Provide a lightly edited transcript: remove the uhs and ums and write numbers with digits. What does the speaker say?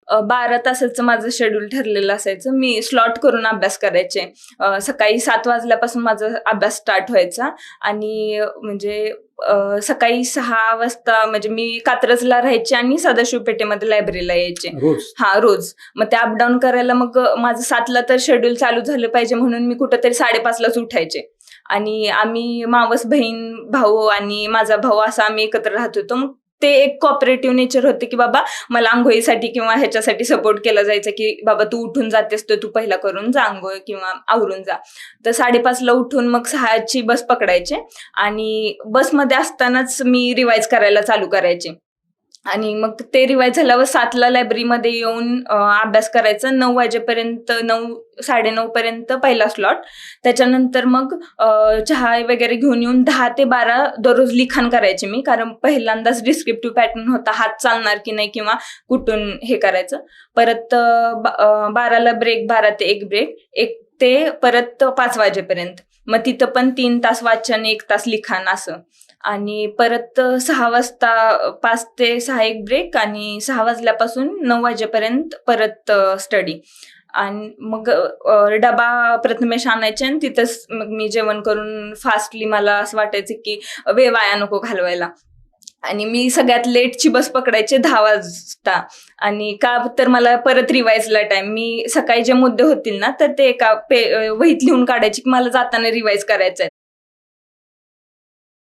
12 तासाचं माझं शेड्यूल ठरलेलं असायचं. मी स्लॉट करून अभ्यास करायचे. सकाळी 7 वाजल्यापासून माझा अभ्यास स्टार्ट व्हायचा आणि म्हणजे सकाळी 6 वाजता म्हणजे मी कात्रजला राहायचे आणि सदाशिव पेठेमध्ये लायब्ररीला यायचे. रोज? हां, रोज. मग ते अपडाऊन करायला मग माझं 7ला तर शेड्यूल चालू झालं पाहिजे म्हणून मी कुठेतरी 5:30लाच उठायचे. आणि आम्ही मावस बहीण, भाऊ आणि माझा भाऊ असं आम्ही एकत्र राहत होतो. मग ते एक कोऑपरेटिव्ह नेचर होते, की बाबा मला अंघोळीसाठी किंवा ह्याच्यासाठी सपोर्ट केला जायचा, की बाबा तू उठून जातेस तर तू पहिला करून जा अंघोळ किंवा आवरून जा. तर 5:30ला उठून मग 6ची बस पकडायचे आणि बसमध्ये असतानाच मी रिवाईज करायला चालू करायचे. आणि मग ते रिवाईज झाल्यावर 7ला लायब्ररीमध्ये येऊन अभ्यास करायचा. 9 वाजेपर्यंत 9-9:30 पर्यंत पहिला स्लॉट. त्याच्यानंतर मग चहा वगैरे घेऊन येऊन 10 ते 12 दररोज लिखाण करायचे मी. कारण पहिल्यांदाच डिस्क्रिप्टिव्ह पॅटर्न होता. हात चालणार की नाही किंवा कुठून हे करायचं. परत 12ला ब्रेक, 12 ते 1 ब्रेक. 1 ते परत 5 वाजेपर्यंत. मग तिथं पण 3 तास वाचन, 1 तास लिखाण असं. आणि परत 6 वाजता 5 ते 6 एक ब्रेक आणि 6 वाजल्यापासून 9 वाजेपर्यंत परत स्टडी. आणि मग डबा प्रथमेश आणायचे आणि तिथंच मग मी जेवण करून फास्टली मला असं वाटायचं की वेळ वाया नको घालवायला. आणि मी सगळ्यात लेटची बस पकडायचे 10 वाजता. आणि का तर मला परत रिवाईजला टाइम. मी सकाळी जे मुद्दे होतील ना तर ते एका वहीत लिहून काढायचे की मला जाताना रिवाईज करायचं आहे.